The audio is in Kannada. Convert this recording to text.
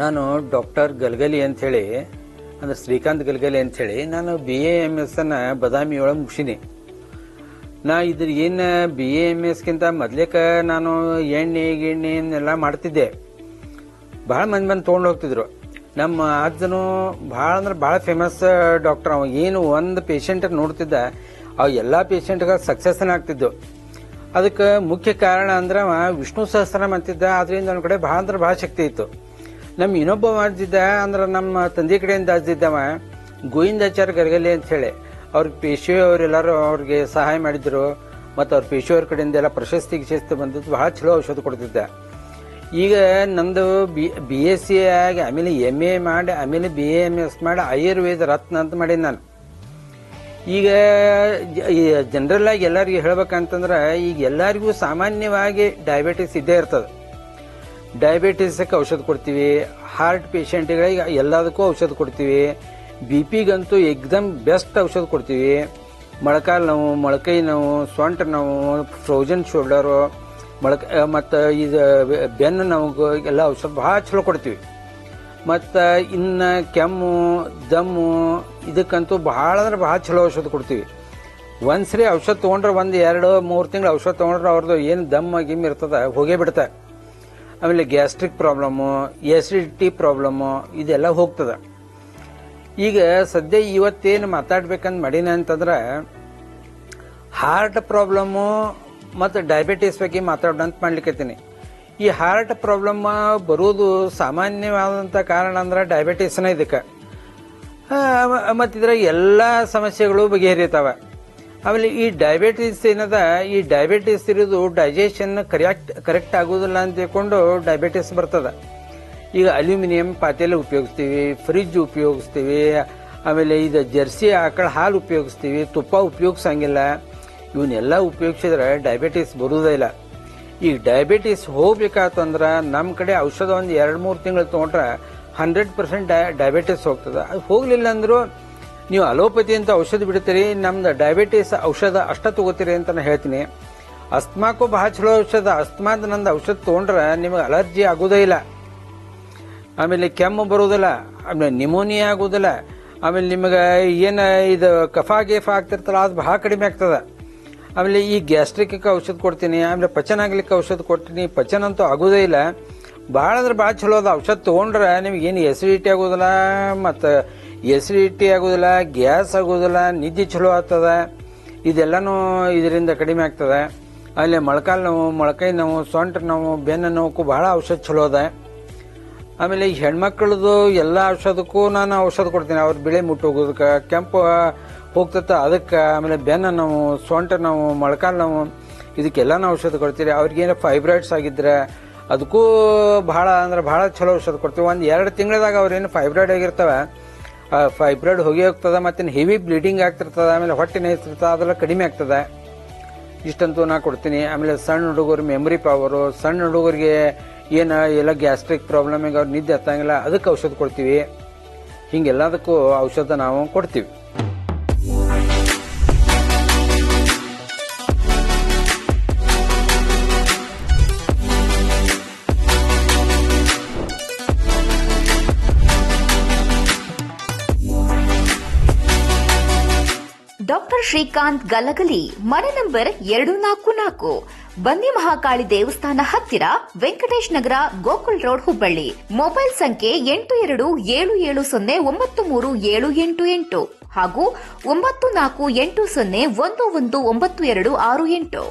ನಾನು ಡಾಕ್ಟರ್ ಗಲಗಲಿ ಅಂಥೇಳಿ ಅಂದ್ರೆ ಶ್ರೀಕಾಂತ್ ಗಲಗಲಿ ಅಂಥೇಳಿ ನಾನು BAMS ಅನ್ನ ಬದಾಮಿ ಒಳಗೆ ಮುಗಿಸಿನಿ. ನಾ ಇದ್ರ ಏನು BAMSಗಿಂತ ಮೊದ್ಲೇಕ ನಾನು ಎಣ್ಣೆಲ್ಲ ಮಾಡ್ತಿದ್ದೆ. ಭಾಳ ಮಂದಿ ಬಂದು ತೊಗೊಂಡು ಹೋಗ್ತಿದ್ರು. ನಮ್ಮ ಅಜ್ಜನು ಭಾಳ ಅಂದ್ರೆ ಭಾಳ ಫೇಮಸ್ ಡಾಕ್ಟರ್. ಅವ ಏನು ಒಂದು ಪೇಷಂಟ್ ನೋಡ್ತಿದ್ದ ಅವ ಎಲ್ಲ ಪೇಷಂಟ್ಗೆ ಸಕ್ಸಸ್ನ ಆಗ್ತಿದ್ದು. ಅದಕ್ಕೆ ಮುಖ್ಯ ಕಾರಣ ಅಂದ್ರೆ ಅವ ವಿಷ್ಣು ಸಹಸ್ರನಾಮ ಅಂತಿದ್ದ. ಅದರಿಂದ ನನ್ನ ಕಡೆ ಭಾಳ ಅಂದ್ರೆ ಭಾಳ ಶಕ್ತಿ ಇತ್ತು. ನಮ್ಮ ಇನ್ನೊಬ್ಬ ಮಾಡ್ತಿದ್ದ ಅಂದ್ರೆ ನಮ್ಮ ತಂದೆ ಕಡೆಯಿಂದ ಹಚ್ಚಿದ್ದವ ಗೋವಿಂದಾಚಾರ್ಯ ಗಲಗಲಿ ಅಂತ ಹೇಳಿ. ಅವ್ರಿಗೆ ಪೇಶಿಯವರೆಲ್ಲರೂ ಅವ್ರಿಗೆ ಸಹಾಯ ಮಾಡಿದ್ರು. ಮತ್ತು ಅವ್ರ ಪೇಶಿಯವರ ಕಡೆಯಿಂದ ಎಲ್ಲ ಪ್ರಶಸ್ತಿ ಬಂದಿದ್ದು. ಭಾಳ ಚಲೋ ಔಷಧ ಕೊಡ್ತಿದ್ದ. ಈಗ ನಂದು BSc ಆಗಿ ಆಮೇಲೆ MA ಮಾಡಿ ಆಮೇಲೆ BAMS ಮಾಡಿ ಆಯುರ್ವೇದ ರತ್ನ ಅಂತ ಮಾಡೀನಿ ನಾನು. ಈಗ ಜನರಲ್ ಆಗಿ ಎಲ್ಲರಿಗೂ ಹೇಳ್ಬೇಕಂತಂದ್ರೆ ಈಗ ಎಲ್ಲರಿಗೂ ಸಾಮಾನ್ಯವಾಗಿ ಡಯಾಬಿಟಿಸ್ ಇದ್ದೇ ಇರ್ತದೆ. ಡಯಾಬಿಟಿಸ್ಗೆ ಔಷಧ ಕೊಡ್ತೀವಿ. ಹಾರ್ಟ್ ಪೇಷಂಟ್ಗಳಿಗೆ ಎಲ್ಲದಕ್ಕೂ ಔಷಧ ಕೊಡ್ತೀವಿ. BP-ಗಂತೂ ಎಕ್ದಮ್ ಬೆಸ್ಟ್ ಔಷಧ ಕೊಡ್ತೀವಿ. ಮೊಳಕಾಲು ನೋವು, ಮೊಳಕೈ ನೋವು, ಸೊಂಟ ನೋವು, ಫ್ರೋಜನ್ ಶೋಲ್ಡರು, ಮತ್ತು ಇದು ಬೆನ್ನು ನೋವು ಎಲ್ಲ ಔಷಧ ಭಾಳ ಚಲೋ ಕೊಡ್ತೀವಿ. ಮತ್ತು ಇನ್ನು ಕೆಮ್ಮು ದಮ್ಮು ಇದಕ್ಕಂತೂ ಭಾಳ ಅಂದ್ರೆ ಭಾಳ ಚಲೋ ಔಷಧ ಕೊಡ್ತೀವಿ. ಒಂದ್ಸರಿ ಔಷಧ ತೊಗೊಂಡ್ರೆ 1-2-3 ತಿಂಗಳು ಔಷಧ ತೊಗೊಂಡ್ರೆ ಅವ್ರದ್ದು ಏನು ದಮ್ಮ ಗಿಮ್ ಇರ್ತದೆ ಹೋಗೇ ಬಿಡ್ತಾರೆ. ಆಮೇಲೆ ಗ್ಯಾಸ್ಟ್ರಿಕ್ ಪ್ರಾಬ್ಲಮ್ಮು, ಎಸಿಡಿಟಿ ಪ್ರಾಬ್ಲಮ್ಮು ಇದೆಲ್ಲ ಹೋಗ್ತದೆ. ಈಗ ಸದ್ಯ ಇವತ್ತೇನು ಮಾತಾಡ್ಬೇಕಂತ ಮಾಡೀನಿ ಅಂತಂದ್ರೆ ಹಾರ್ಟ್ ಪ್ರಾಬ್ಲಮ್ಮು ಮತ್ತು ಡಯಾಬಿಟಿಸ್ ಬಗ್ಗೆ ಮಾತಾಡೋಣ ಅಂತ ಮಾಡ್ಲಿಕ್ಕತ್ತೀನಿ. ಈ ಹಾರ್ಟ್ ಪ್ರಾಬ್ಲಮ್ ಬರೋದು ಸಾಮಾನ್ಯವಾದಂಥ ಕಾರಣ ಅಂದ್ರೆ ಡಯಾಬಿಟಿಸ್ನ ಇದಕ್ಕೆ. ಮತ್ತು ಇದ್ರಾಗ ಎಲ್ಲ ಸಮಸ್ಯೆಗಳು ಬಗೆಹರಿತಾವೆ. ಆಮೇಲೆ ಈ ಡಯಾಬಿಟಿಸ್ ಏನದ, ಈ ಡಯಾಬಿಟಿಸ್ ಇರೋದು ಡೈಜೆಷನ್ ಕರೆಕ್ಟ್ ಆಗೋದಿಲ್ಲ ಅಂತ ತಿಳ್ಕೊಂಡು ಡಯಾಬಿಟಿಸ್ ಬರ್ತದೆ. ಈಗ ಅಲ್ಯೂಮಿನಿಯಂ ಪಾತ್ರೆಲೆ ಉಪಯೋಗಿಸ್ತೀವಿ, ಫ್ರಿಜ್ ಉಪಯೋಗಿಸ್ತೀವಿ, ಆಮೇಲೆ ಇದು ಜರ್ಸಿ ಆಕಳ ಹಾಲು ಉಪಯೋಗಿಸ್ತೀವಿ, ತುಪ್ಪ ಉಪಯೋಗಿಸಂಗಿಲ್ಲ. ಇವನ್ನೆಲ್ಲ ಉಪಯೋಗಿಸಿದ್ರೆ ಡಯಾಬಿಟಿಸ್ ಬರುವುದೇ ಇಲ್ಲ. ಈಗ ಡಯಾಬಿಟಿಸ್ ಹೋಗ್ಬೇಕಾತಂದ್ರೆ ನಮ್ಮ ಕಡೆ ಔಷಧ 1-2-3 ತಿಂಗಳು ತೊಗೊಂಡ್ರೆ 100% ಡಯಾಬಿಟಿಸ್ ಹೋಗ್ತದೆ. ಅದು ಹೋಗ್ಲಿಲ್ಲ ಅಂದರೂ ನೀವು ಅಲೋಪತಿ ಅಂತ ಔಷಧ ಬಿಡ್ತೀರಿ, ನಮ್ದು ಡಯಾಬಿಟಿಸ್ ಔಷಧ ಅಷ್ಟ ತಗೋತೀರಿ ಅಂತ ನಾನು ಹೇಳ್ತೀನಿ. ಅಸ್ತಮಾಕ್ಕೂ ಭಾಳ ಚಲೋ ಔಷಧ. ಅಸ್ತಮಾದ ನಂದು ಔಷಧ ತೊಗೊಂಡ್ರೆ ನಿಮಗೆ ಅಲರ್ಜಿ ಆಗೋದೇ ಇಲ್ಲ. ಆಮೇಲೆ ಕೆಮ್ಮು ಬರೋದಿಲ್ಲ, ಆಮೇಲೆ ನಿಮೋನಿಯಾ ಆಗೋದಿಲ್ಲ. ಆಮೇಲೆ ನಿಮಗೆ ಏನು ಇದು ಕಫ ಗೇಫ ಆಗ್ತಿರ್ತಲ್ಲ ಅದು ಭಾಳ ಕಡಿಮೆ ಆಗ್ತದೆ. ಆಮೇಲೆ ಈ ಗ್ಯಾಸ್ಟ್ರಿಕ್ಗೆ ಔಷಧ ಕೊಡ್ತೀನಿ. ಆಮೇಲೆ ಪಚನ ಆಗ್ಲಿಕ್ಕೆ ಔಷಧ ಕೊಡ್ತೀನಿ. ಪಚನ ಅಂತೂ ಆಗೋದೇ ಇಲ್ಲ. ಭಾಳ ಅಂದ್ರೆ ಭಾಳ ಚಲೋ ಅದ. ಔಷಧ ತೊಗೊಂಡ್ರೆ ನಿಮಗೇನು ಎಸಿಡಿಟಿ ಆಗೋದಿಲ್ಲ, ಮತ್ತು ಎಸಿಡಿಟಿ ಆಗೋದಿಲ್ಲ, ಗ್ಯಾಸ್ ಆಗೋದಿಲ್ಲ, ನಿದ್ದೆ ಚಲೋ ಆಗ್ತದೆ. ಇದೆಲ್ಲನೂ ಇದರಿಂದ ಕಡಿಮೆ ಆಗ್ತದೆ. ಆಮೇಲೆ ಮೊಳಕಾಲು ನೋವು, ಮೊಳಕೈ ನೋವು, ಸೊಂಟ ನೋವು, ಬೆನ್ನು ನೋವಕ್ಕೂ ಭಾಳ ಔಷಧ ಚಲೋ ಅದ. ಆಮೇಲೆ ಈ ಹೆಣ್ಮಕ್ಳದು ಎಲ್ಲ ಔಷಧಕ್ಕೂ ನಾನು ಔಷಧ ಕೊಡ್ತೀನಿ. ಅವ್ರ ಬಿಳೆ ಮುಟ್ಟು ಹೋಗೋದಕ್ಕೆ, ಕೆಂಪು ಹೋಗ್ತತ್ತ ಅದಕ್ಕೆ, ಆಮೇಲೆ ಬೆನ್ನು ನೋವು, ಸೊಂಟ ನೋವು, ಮೊಳಕಾಲು ನೋವು ಇದಕ್ಕೆಲ್ಲನೂ ಔಷಧ ಕೊಡ್ತೀರಿ. ಅವ್ರಿಗೇನು ಫೈಬ್ರಾಯ್ಡ್ಸ್ ಆಗಿದ್ರೆ ಅದಕ್ಕೂ ಭಾಳ ಅಂದ್ರೆ ಭಾಳ ಚಲೋ ಔಷಧ ಕೊಡ್ತೀವಿ. 1-2 ತಿಂಗಳದಾಗ ಅವ್ರೇನು ಫೈಬ್ರಾಯ್ಡ್ ಆಗಿರ್ತವೆ, ಫೈಬ್ರಾಯ್ಡ್ ಹೋಗ್ತದೆ. ಮತ್ತು ಹೆವಿ ಬ್ಲೀಡಿಂಗ್ ಆಗ್ತಿರ್ತದೆ, ಆಮೇಲೆ ಹೊಟ್ಟೆ ನೋಯ್ತಿರ್ತದೆ, ಅದೆಲ್ಲ ಕಡಿಮೆ ಆಗ್ತದೆ. ಇಷ್ಟಂತೂ ನಾ ಕೊಡ್ತೀನಿ. ಆಮೇಲೆ ಸಣ್ಣ ಹುಡುಗರು ಮೆಮೊರಿ ಪವರು, ಸಣ್ಣ ಹುಡುಗರಿಗೆ ಏನು ಎಲ್ಲ ಗ್ಯಾಸ್ಟ್ರಿಕ್ ಪ್ರಾಬ್ಲಮಿಗೆ ಅವ್ರು ನಿದ್ದೆ ಹತ್ತಂಗಿಲ್ಲ ಅದಕ್ಕೆ ಔಷಧ ಕೊಡ್ತೀವಿ. ಹಿಂಗೆಲ್ಲದಕ್ಕೂ ಔಷಧ ನಾವು ಕೊಡ್ತೀವಿ. ಡಾಕ್ಟರ್ ಶ್ರೀಕಾಂತ್ ಗಲಗಲಿ, ಮನೆ ನಂಬರ್ 244, ಬನ್ನಿ ಮಹಾಕಾಳಿ ದೇವಸ್ಥಾನ ಹತ್ತಿರ, ವೆಂಕಟೇಶ್ ನಗರ, ಗೋಕುಲ್ ರೋಡ್, ಹುಬ್ಬಳ್ಳಿ. ಮೊಬೈಲ್ ಸಂಖ್ಯೆ 8277093788 ಹಾಗೂ 9480119268.